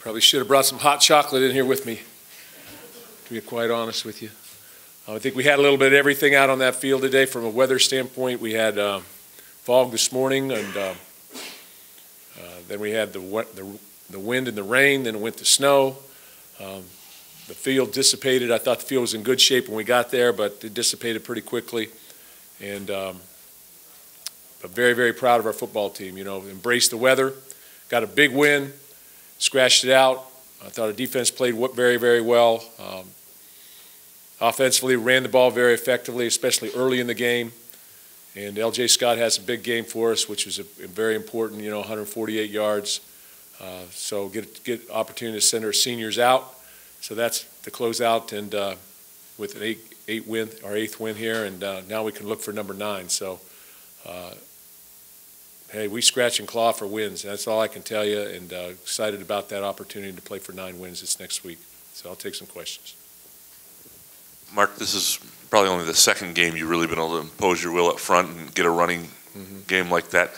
Probably should have brought some hot chocolate in here with me, to be quite honest with you. I think we had a little bit of everything out on that field today from a weather standpoint. We had fog this morning, and then we had the wind and the rain, then it went to snow. The field dissipated. I thought the field was in good shape when we got there, but it dissipated pretty quickly. And but very, very proud of our football team. You know, embraced the weather, got a big win, scratched it out. I thought our defense played very, very well. Offensively, ran the ball very effectively, especially early in the game. And L.J. Scott has a big game for us, which was very important, you know, 148 yards. So get opportunity to send our seniors out. So that's to close out, and with an our eighth win here, and now we can look for number 9. So, hey, we scratch and claw for wins. That's all I can tell you, and excited about that opportunity to play for 9 wins this next week. So I'll take some questions. Mark, this is probably only the second game you've really been able to impose your will up front and get a running game like that.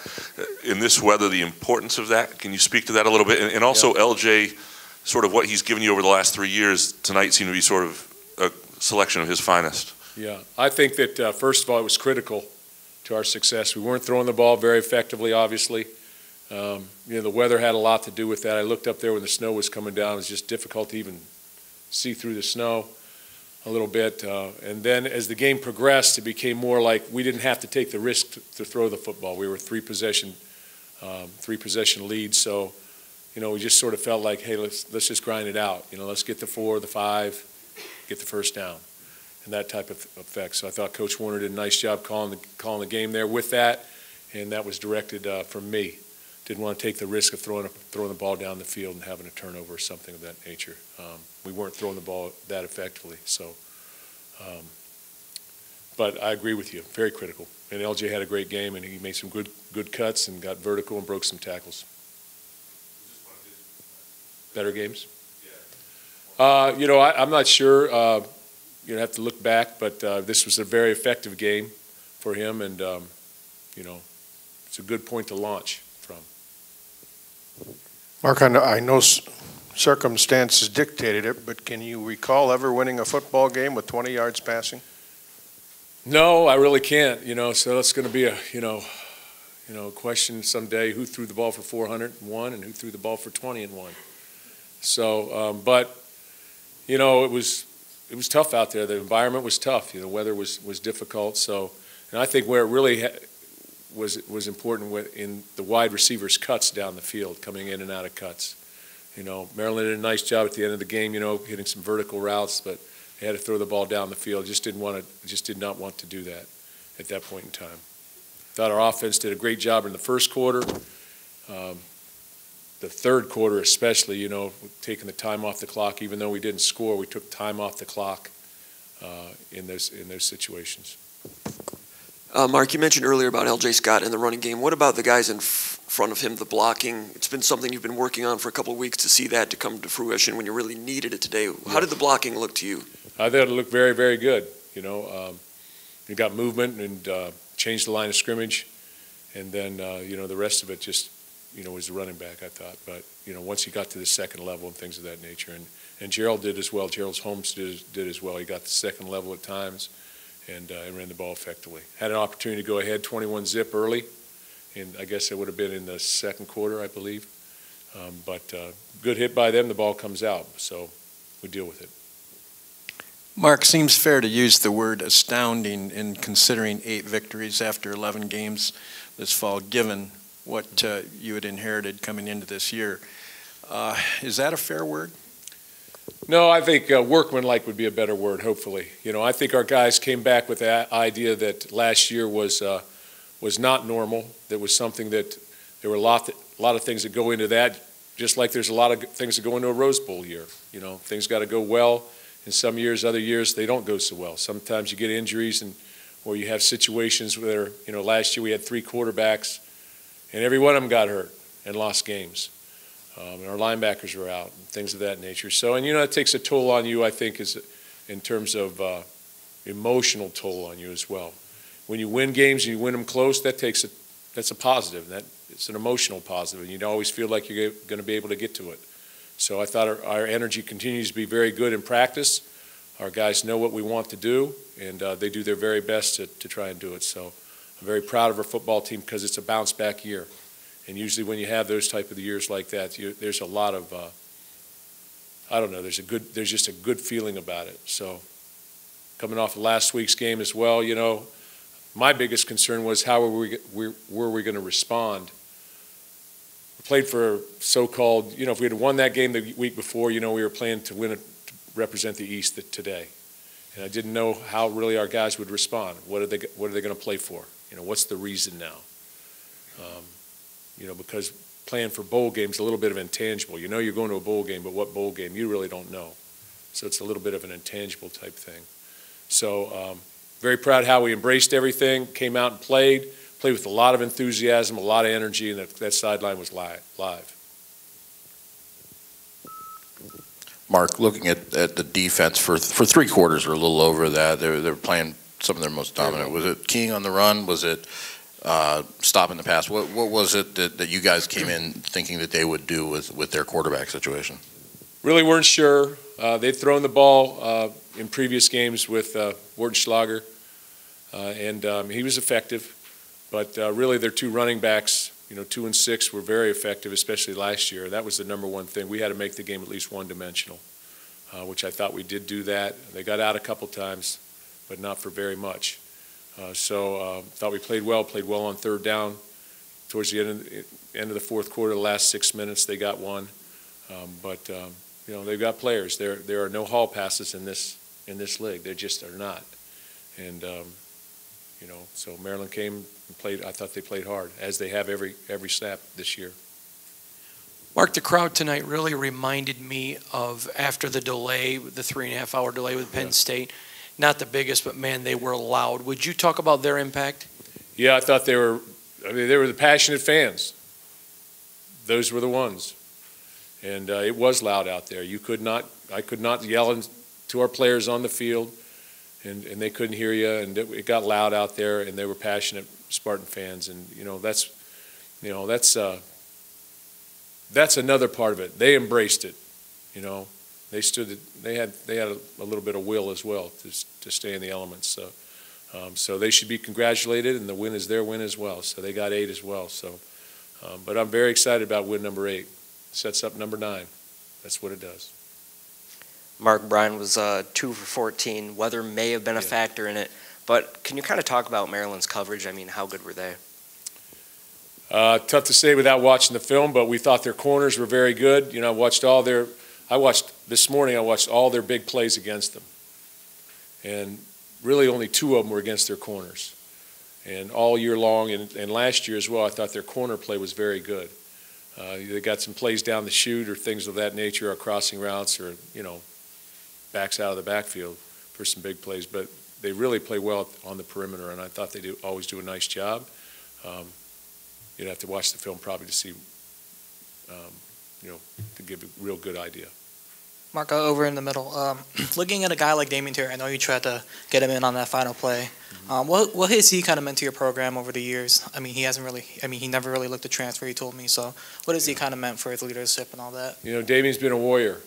In this weather, the importance of that, can you speak to that a little bit? And also, yeah. LJ, sort of what he's given you over the last 3 years, tonight seemed to be sort of a selection of his finest. Yeah, I think that, first of all, it was critical to our success. We weren't throwing the ball very effectively, obviously. You know, the weather had a lot to do with that. I looked up there when the snow was coming down. It was just difficult to even see through the snow a little bit. And then as the game progressed, it became more like we didn't have to take the risk to throw the football. We were three possession lead. So, you know, we just sort of felt like, hey, let's just grind it out. You know, let's get the 4, the 5, get the first down, and that type of effect. So I thought Coach Warner did a nice job calling the game there with that, and that was directed from me. Didn't want to take the risk of throwing the ball down the field and having a turnover or something of that nature. We weren't throwing the ball that effectively. So, but I agree with you, very critical. And LJ had a great game, and he made some good cuts and got vertical and broke some tackles. Better games? Yeah. You know, I'm not sure. You have to look back, but this was a very effective game for him, and you know, it's a good point to launch from. Mark, I know circumstances dictated it, but can you recall ever winning a football game with 20 yards passing? No, I really can't. You know, so that's going to be a question someday: who threw the ball for 401 and who threw the ball for 20 and 1. So, but you know, it was tough out there. The environment was tough. You know, the weather was difficult. So, and I think where it really was important in the wide receivers' cuts down the field, coming in and out of cuts. You know, Maryland did a nice job at the end of the game. You know, hitting some vertical routes, but they had to throw the ball down the field. Just did not want to do that at that point in time. Thought our offense did a great job in the first quarter. The third quarter especially, you know, taking the time off the clock. Even though we didn't score, we took time off the clock in those situations. Mark, you mentioned earlier about L.J. Scott in the running game. What about the guys in front of him, the blocking? It's been something you've been working on for a couple of weeks to see that to come to fruition when you really needed it today. How did the blocking look to you? I thought it looked very, very good. You know, you got movement and changed the line of scrimmage, and then you know, the rest of it just, you know, was the running back, I thought. But you know, once he got to the second level and things of that nature, and Gerald did as well. Gerald Holmes did as well. He got the second level at times, and ran the ball effectively. Had an opportunity to go ahead 21-zip early, and I guess it would have been in the second quarter, I believe. But good hit by them. The ball comes out, so we deal with it. Mark, seems fair to use the word astounding in considering 8 victories after 11 games this fall, given what you had inherited coming into this year. Is that a fair word? No, I think workmanlike would be a better word, hopefully. You know, I think our guys came back with the idea that last year was not normal. There was something that there were a lot of things that go into that, just like there's a lot of things that go into a Rose Bowl year. You know, things got to go well. In some years, other years, they don't go so well. Sometimes you get injuries or you have situations where, you know, last year we had 3 quarterbacks and every one of them got hurt and lost games. And our linebackers were out and things of that nature. So, and you know, it takes a toll on you, I think, in terms of emotional toll on you as well. When you win games and you win them close, that's a positive. It's an emotional positive, and you always feel like you're going to be able to get to it. So I thought our energy continues to be very good in practice. Our guys know what we want to do, and they do their very best to try and do it. So I'm very proud of our football team because it's a bounce-back year. And usually when you have those type of years like that, there's a lot of, I don't know, there's just a good feeling about it. So coming off of last week's game as well, you know, my biggest concern was how were we going to respond. We played for so-called, you know, if we had won that game the week before, you know, we were playing to win it, to represent the East today. And I didn't know how really our guys would respond. What are they going to play for? You know, what's the reason now? You know, because playing for bowl games is a little bit of intangible. You know you're going to a bowl game, but what bowl game? You really don't know. So it's a little bit of an intangible type thing. So very proud how we embraced everything, came out and played with a lot of enthusiasm, a lot of energy, and that sideline was live. Mark, looking at the defense for 3 quarters or a little over that, they're playing some of their most dominant. Was it keying on the run? Was it stopping the pass? What was it that you guys came in thinking that they would do with their quarterback situation? Really weren't sure. They'd thrown the ball in previous games with Wartenschlager, and he was effective. But really their 2 running backs, you know, 2 and 6, were very effective, especially last year. That was the number one thing. We had to make the game at least one-dimensional, which I thought we did do that. They got out a couple times, but not for very much. So thought we played well on 3rd down. Towards the end of the 4th quarter, the last 6 minutes, they got one. But you know, they've got players. There are no hall passes in this league. There just are not. And you know, so Maryland came and played. I thought they played hard, as they have every snap this year. Mark, the crowd tonight really reminded me of after the delay, the 3.5-hour delay with Penn State. Not the biggest, but man, they were loud. Would you talk about their impact? Yeah, I thought they were the passionate fans. Those were the ones. And it was loud out there. I could not yell to our players on the field, and they couldn't hear you, and it got loud out there, and they were passionate Spartan fans. And, you know, that's another part of it. They embraced it, you know. They had a little bit of will as well to stay in the elements. So they should be congratulated, and the win is their win as well. So they got 8 as well. So, but I'm very excited about win number 8. Sets up number 9. That's what it does. Mark, Bryan was 2 for 14. Weather may have been a factor in it, but can you kind of talk about Maryland's coverage? I mean, how good were they? Tough to say without watching the film, but we thought their corners were very good. You know, this morning I watched all their big plays against them. And really only 2 of them were against their corners. And all year long, and last year as well, I thought their corner play was very good. They got some plays down the chute or things of that nature, or crossing routes, or, you know, backs out of the backfield for some big plays. But they really play well on the perimeter, and I thought they always do a nice job. You'd have to watch the film probably to see, you know, to give a real good idea. Mark, over in the middle, looking at a guy like Damian Terry, I know you tried to get him in on that final play. What has he kind of meant to your program over the years? I mean, he never really looked to transfer, he told me. So what has he kind of meant for his leadership and all that? You know, Damian's been a warrior.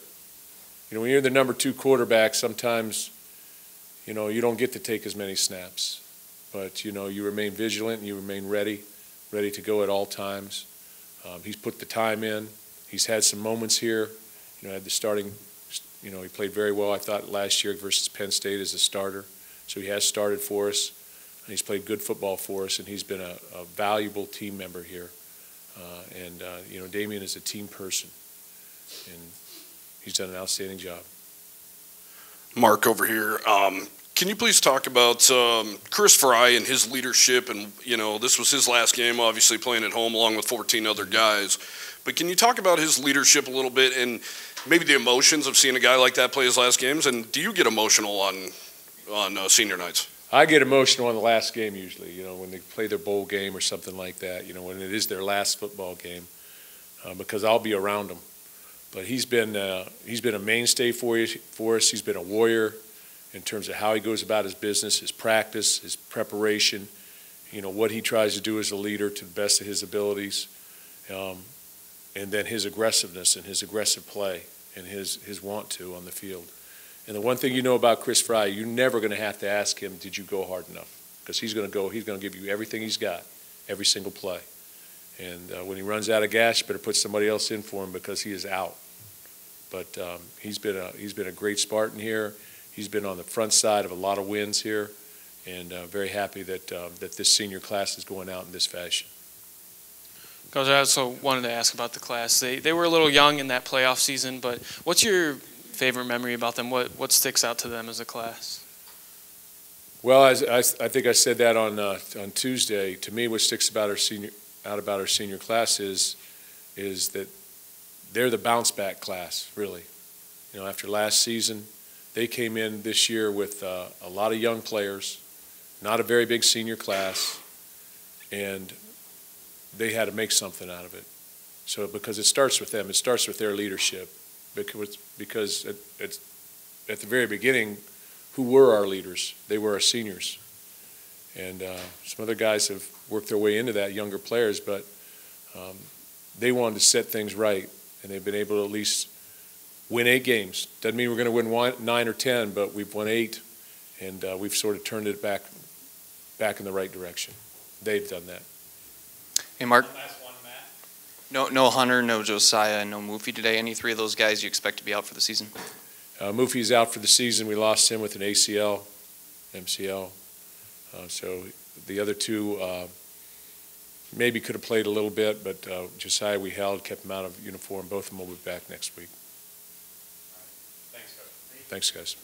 You know, when you're the number 2 quarterback, sometimes, you know, you don't get to take as many snaps. But, you know, you remain vigilant and you remain ready to go at all times. He's put the time in. He's had some moments here. You know, had the starting. You know, he played very well, I thought, last year versus Penn State as a starter. So he has started for us, and he's played good football for us, and he's been a valuable team member here. You know, Damian is a team person, and he's done an outstanding job. Mark, over here. Can you please talk about Chris Frey and his leadership? And, you know, this was his last game, obviously playing at home along with 14 other guys. But can you talk about his leadership a little bit and maybe the emotions of seeing a guy like that play his last games? And do you get emotional on senior nights? I get emotional on the last game usually, you know, when they play their bowl game or something like that, you know, when it is their last football game, because I'll be around them. But he's been a mainstay for us. He's been a warrior in terms of how he goes about his business, his practice, his preparation, you know, what he tries to do as a leader to the best of his abilities. and then his aggressiveness and his aggressive play and his want to on the field. And the one thing you know about Chris Frey, you're never going to have to ask him, did you go hard enough? Because he's going to give you everything he's got, every single play. And when he runs out of gas, you better put somebody else in for him because he is out. But he's been a great Spartan here. He's been on the front side of a lot of wins here, and very happy that this senior class is going out in this fashion. Coach, I also wanted to ask about the class. They were a little young in that playoff season, but what's your favorite memory about them? What sticks out to them as a class? Well, I think I said that on Tuesday. To me, what sticks about our senior class is that they're the bounce back class, really. You know, after last season, they came in this year with a lot of young players, not a very big senior class, and they had to make something out of it. So because it starts with them, it starts with their leadership. Because at the very beginning, who were our leaders? They were our seniors. And some other guys have worked their way into that, younger players, but they wanted to set things right, and they've been able to at least win 8 games. Doesn't mean we're going to win 9 or 10, but we've won 8, and we've sort of turned it back in the right direction. They've done that. Hey, Mark. No Hunter, no Josiah, and no Mufi today. Any 3 of those guys you expect to be out for the season? Mufi's out for the season. We lost him with an ACL, MCL. So the other 2 maybe could have played a little bit, but Josiah we held, kept him out of uniform. Both of them will be back next week. Thanks, Coach. Thanks, guys.